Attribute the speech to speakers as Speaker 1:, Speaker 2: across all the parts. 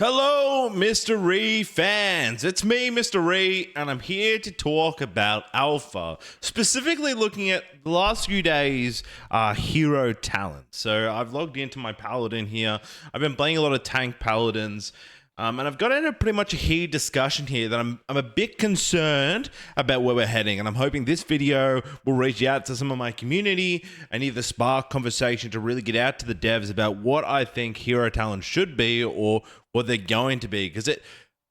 Speaker 1: Hello, Mrreeeee fans. It's me, Mrreeeee, and I'm here to talk about Alpha, specifically looking at the last few days' hero talent. So I've logged into my Paladin here. I've been playing a lot of tank Paladins, and I've got into pretty much a heated discussion here that I'm a bit concerned about where we're heading, and I'm hoping this video will reach out to some of my community and either spark conversation to really get out to the devs about what I think hero talent should be or what they're going to be, because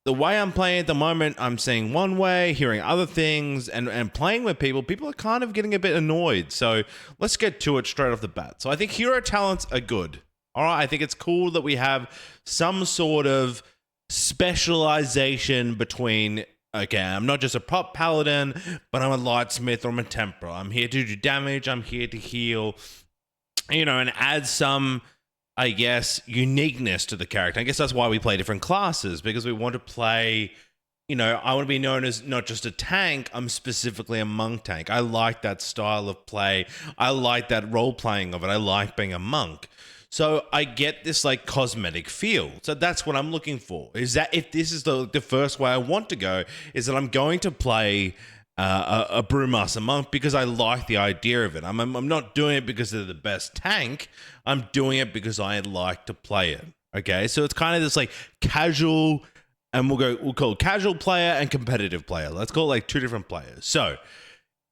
Speaker 1: the way I'm playing at the moment, I'm seeing one way, hearing other things, and playing with people are kind of getting a bit annoyed. So let's get to it straight off the bat. So I think hero talents are good. All right, I think it's cool that we have some sort of specialization between, okay, I'm not just a prop paladin, but I'm a lightsmith or I'm a temporal. I'm here to do damage, I'm here to heal, and add some, I guess, uniqueness to the character. I guess that's why we play different classes, because we want to play, I want to be known as not just a tank, I'm specifically a monk tank. I like that style of play. I like that role playing of it. I like being a monk. So I get this like cosmetic feel. So that's what I'm looking for. Is that if this is the first way I want to go, is that I'm going to play a Brewmaster Monk because I like the idea of it. I'm not doing it because they're the best tank. I'm doing it because I like to play it. Okay, so it's kind of this like casual, and we'll call it casual player and competitive player. Let's call it like two different players. So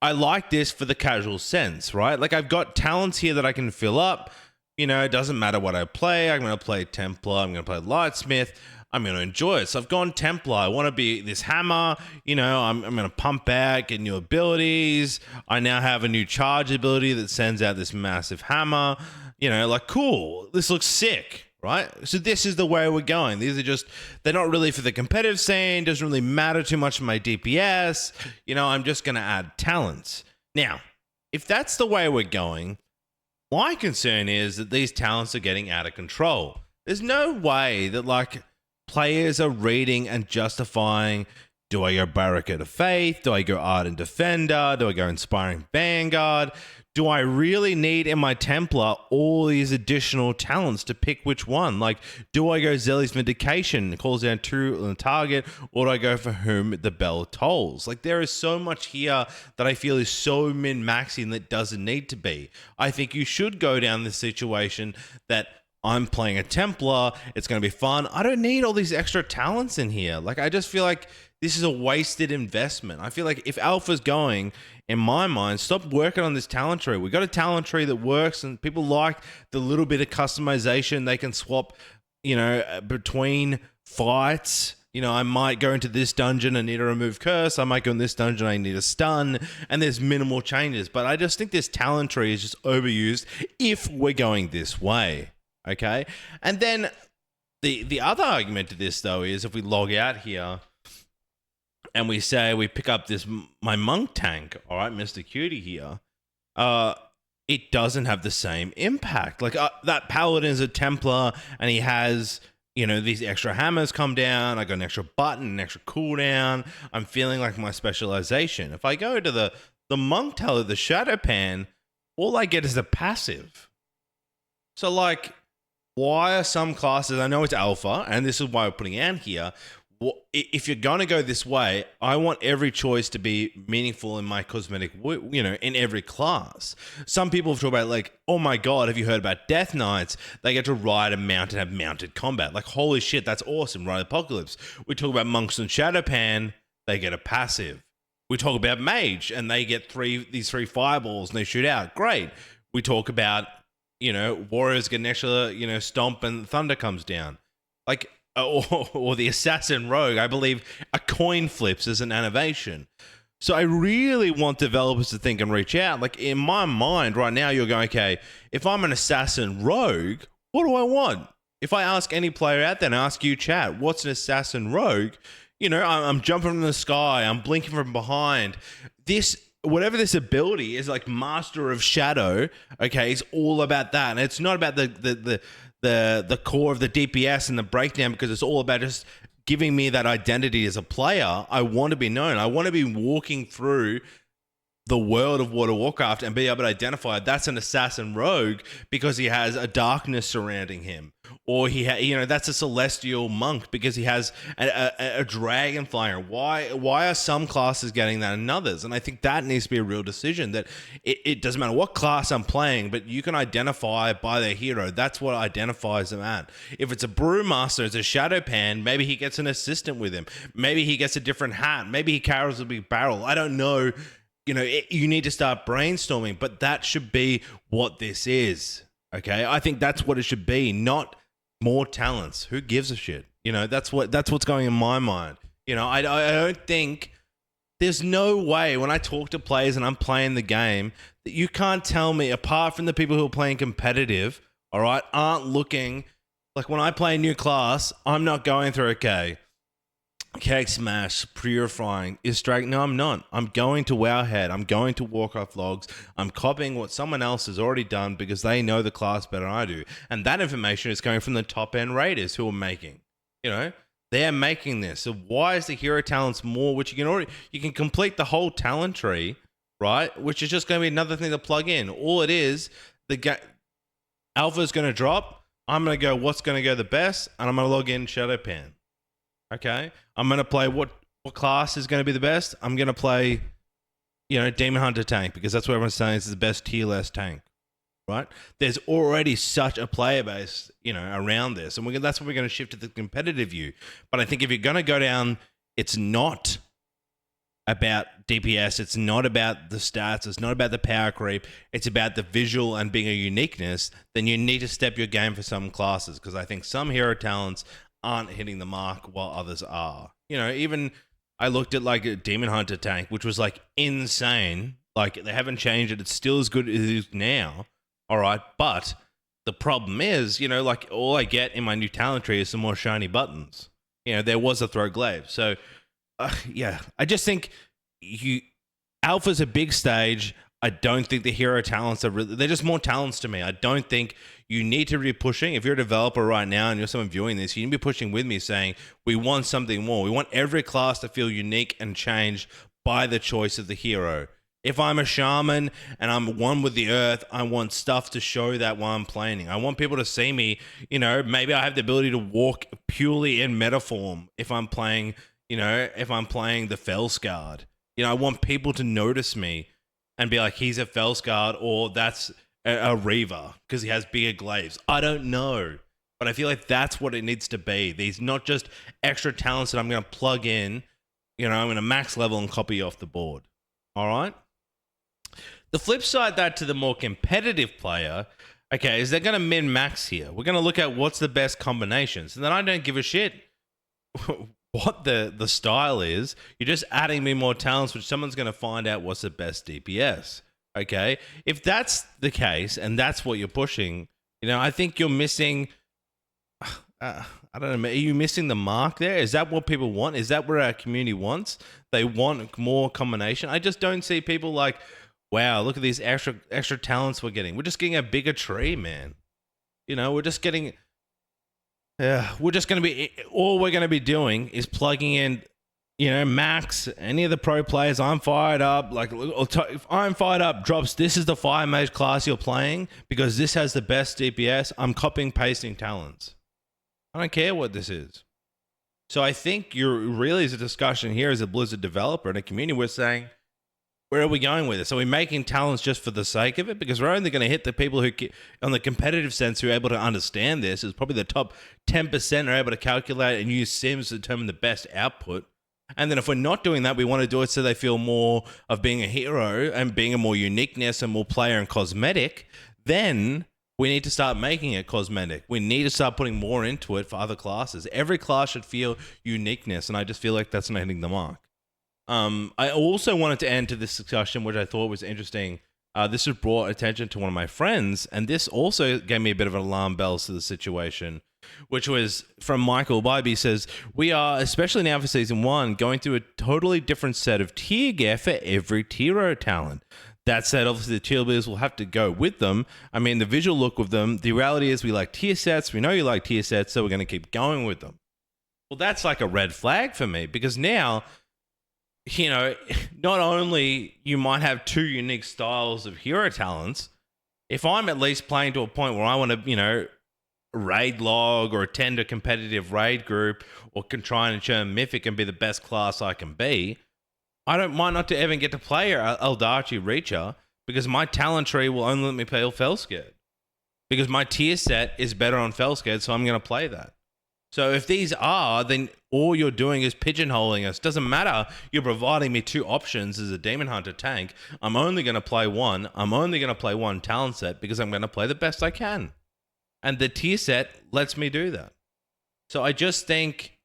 Speaker 1: I like this for the casual sense, right? Like I've got talents here that I can fill up. It doesn't matter what I play. I'm going to play Templar. I'm going to play Lightsmith. I'm going to enjoy it. So I've gone Templar. I want to be this hammer. I'm going to pump out, get new abilities. I now have a new charge ability that sends out this massive hammer. Cool. This looks sick, right? So this is the way we're going. These are they're not really for the competitive scene. Doesn't really matter too much for my DPS. I'm just going to add talents. Now, if that's the way we're going, my concern is that these talents are getting out of control. There's no way that players are reading and justifying, do I go Barricade of Faith? Do I go Ardent Defender? Do I go Inspiring Vanguard? Do I really need in my Templar all these additional talents to pick which one? Do I go Zelly's Vindication, calls down two on the target, or do I go for Whom the Bell Tolls? There is so much here that I feel is so min-maxing that doesn't need to be. I think you should go down this situation that I'm playing a Templar, it's going to be fun. I don't need all these extra talents in here. I just feel like this is a wasted investment. I feel like if Alpha's going, in my mind, stop working on this talent tree. We got a talent tree that works and people like the little bit of customization. They can swap, between fights. I might go into this dungeon and need to remove curse. I might go in this dungeon, I need a stun, and there's minimal changes. But I just think this talent tree is just overused if we're going this way. Okay, and then the other argument to this though is if we log out here and we say we pick up my monk tank, all right, Mr. Cutie here, it doesn't have the same impact. That paladin is a Templar and he has these extra hammers come down. I got an extra button, an extra cooldown. I'm feeling like my specialization. If I go to the monk teller, the Shadow Pan, all I get is a passive. So why are some classes, I know it's Alpha, and this is why we're putting Anne here, if you're going to go this way, I want every choice to be meaningful in my cosmetic, in every class. Some people have talked about oh my God, have you heard about Death Knights? They get to ride a mount and have mounted combat. Holy shit, that's awesome, right? Apocalypse. We talk about Monks and Shadowpan, they get a passive. We talk about Mage, and they get these three fireballs and they shoot out. Great. We talk about Warriors get an extra, Stomp and Thunder comes down. Or the Assassin Rogue, I believe a coin flips as an animation. So I really want developers to think and reach out. In my mind right now, you're going, okay, if I'm an Assassin Rogue, what do I want? If I ask any player out there and ask you, chat, what's an Assassin Rogue? I'm jumping from the sky, I'm blinking from behind. Whatever this ability is, Master of Shadow, okay, it's all about that. And it's not about the core of the DPS and the breakdown, because it's all about just giving me that identity as a player. I want to be known. I want to be walking through the world of World of Warcraft and be able to identify that's an assassin rogue because he has a darkness surrounding him, or that's a celestial monk because he has a dragon flyer. Why are some classes getting that and others? And I think that needs to be a real decision, that it doesn't matter what class I'm playing, but you can identify by their hero. That's what identifies them at. If it's a brewmaster, it's a shadow pan, maybe he gets an assistant with him, maybe he gets a different hat, maybe he carries a big barrel. I don't know. You need to start brainstorming, but that should be what this is. Okay, I think that's what it should be, not more talents. Who gives a shit? That's what's going in my mind. I don't think, there's no way when I talk to players and I'm playing the game that you can't tell me, apart from the people who are playing competitive, all right, aren't looking like, when I play a new class, I'm not going through, okay, Keg Smash, Purifying, is Strike. No, I'm not. I'm going to Wowhead. I'm going to Warcraft Logs. I'm copying what someone else has already done because they know the class better than I do. And that information is coming from the top end raiders who are making. They're making this. So why is the hero talents more, which you can complete the whole talent tree, right? Which is just going to be another thing to plug in. All it is, alpha is going to drop. I'm going to go, what's going to go the best? And I'm going to log in Shadowpan. Okay, I'm going to play what class is going to be the best. I'm going to play, Demon Hunter tank, because that's what everyone's saying is the best tier less tank, right? There's already such a player base, around this, and that's what we're going to shift to the competitive view. But I think if you're going to go down, it's not about DPS, it's not about the stats, it's not about the power creep, it's about the visual and being a uniqueness. Then you need to step your game for some classes, because I think some hero talents aren't hitting the mark while others are. Even I looked at like a Demon Hunter tank, which was like insane. Like, they haven't changed it. It's still as good as it is now. All right. But the problem is, like, all I get in my new talent tree is some more shiny buttons. There was a throw glaive. So, yeah, I just think Alpha's a big stage. I don't think the hero talents they're just more talents to me. I don't think you need to be pushing. If you're a developer right now and you're someone viewing this, you need to be pushing with me saying, we want something more. We want every class to feel unique and changed by the choice of the hero. If I'm a shaman and I'm one with the earth, I want stuff to show that while I'm playing. I want people to see me, maybe I have the ability to walk purely in meta form if I'm playing, if I'm playing the Fellsguard. I want people to notice me and be like, he's a Fellsguard, or that's a Reaver because he has bigger glaives. I don't know. But I feel like that's what it needs to be. These not just extra talents that I'm going to plug in. I'm going to max level and copy off the board. All right? The flip side that to the more competitive player, okay, is they're going to min-max here. We're going to look at what's the best combinations. And then I don't give a shit what the style is. You're just adding me more talents, which someone's going to find out what's the best DPS. Okay, if that's the case and that's what you're pushing, I think you're missing. I don't know. Are you missing the mark there? Is that what people want? Is that what our community wants? They want more combination. I just don't see people like, wow, look at these extra talents we're getting. We're just getting a bigger tree, man. We're just getting. We're just going to be, all we're going to be doing is plugging in, Max, any of the pro players. I'm fired up. Like, if I'm fired up, drops, this is the fire mage class you're playing because this has the best DPS. I'm copying, pasting talents. I don't care what this is. So I think you're really, as a discussion here as a Blizzard developer and a community, we're saying, where are we going with this? Are we making talents just for the sake of it? Because we're only going to hit the people who, on the competitive sense, who are able to understand this. Is probably the top 10% are able to calculate and use sims to determine the best output. And then if we're not doing that, we want to do it so they feel more of being a hero and being a more uniqueness and more player and cosmetic. Then we need to start making it cosmetic. We need to start putting more into it for other classes. Every class should feel uniqueness, and I just feel like that's not hitting the mark. I also wanted to end to this discussion, which I thought was interesting. This has brought attention to one of my friends, and this also gave me a bit of alarm bells to the situation, which was from Michael Bybee. Says, we are, especially now for Season 1, going through a totally different set of tier gear for every tier talent. That said, obviously the tier builders will have to go with them. I mean, the visual look with them, the reality is we like tier sets. We know you like tier sets, so we're going to keep going with them. Well, that's like a red flag for me, because now, not only you might have two unique styles of hero talents, if I'm at least playing to a point where I want to, raid log or attend a competitive raid group or can try and ensure Mythic and be the best class I can be, might not to even get to play Eldarchi Reacher because my talent tree will only let me play Felscared. Because my tier set is better on Felscared, so I'm going to play that. So if these are, then all you're doing is pigeonholing us. Doesn't matter. You're providing me two options as a Demon Hunter tank. I'm only going to play one. I'm only going to play one talent set because I'm going to play the best I can. And the tier set lets me do that. So I just think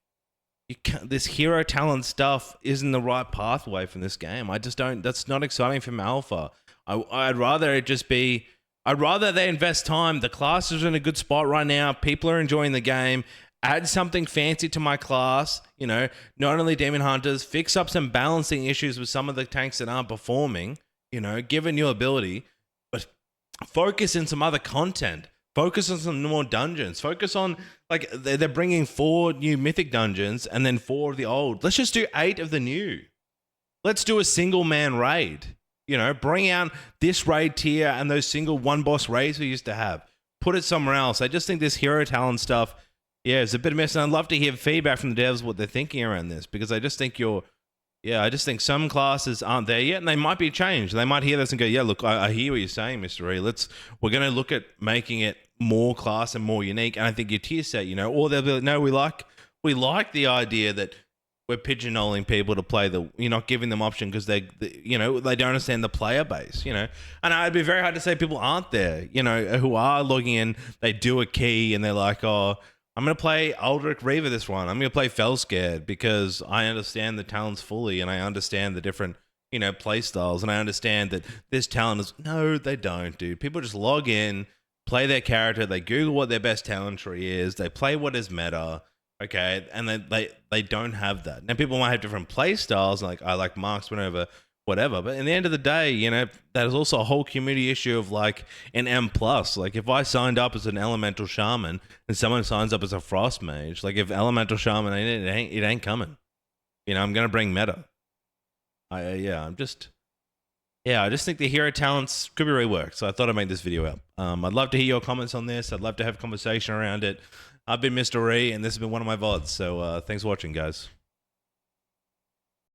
Speaker 1: this hero talent stuff isn't the right pathway from this game. I just don't. That's not exciting from Alpha. I'd rather it just be. I'd rather they invest time. The class is in a good spot right now. People are enjoying the game. Add something fancy to my class. You know, not only Demon Hunters, fix up some balancing issues with some of the tanks that aren't performing. You know, give a new ability, but focus in some other content. Focus on some more dungeons. Focus on, like, they're bringing 4 new mythic dungeons and then 4 of the old. Let's just do 8 of the new. Let's do a single man raid. You know, bring out this raid tier and those single one boss raids we used to have. Put it somewhere else. I just think this hero talent stuff, yeah, it's a bit of a mess. And I'd love to hear feedback from the devs what they're thinking around this, because I just think I just think some classes aren't there yet, and they might be changed. They might hear this and go, yeah, look, I hear what you're saying, Mrreeeee. We're going to look at making it more class and more unique. And I think your tier set, you know, or they'll be like, no, we like the idea that we're pigeonholing people to play you're not giving them option because they don't understand the player base, you know. And it'd be very hard to say people aren't there, you know, who are logging in, they do a key and they're like, oh, I'm going to play Aldrich Reaver this one. I'm going to play Felscared because I understand the talents fully and I understand the different, you know, play styles, and I understand that this talent is... No, they don't, dude. People just log in, play their character, they Google what their best talent tree is, they play what is meta, okay, and they don't have that. Now, people might have different play styles, like I like marksman over whatever, but in the end of the day, you know, there's also a whole community issue of like an M+. Like if I signed up as an elemental shaman and someone signs up as a frost mage, like if elemental shaman, it ain't coming. You know, I'm going to bring meta. I just think the hero talents could be reworked. So I thought I'd make this video up. I'd love to hear your comments on this. I'd love to have a conversation around it. I've been Mrreeeee, and this has been one of my VODs. So thanks for watching, guys.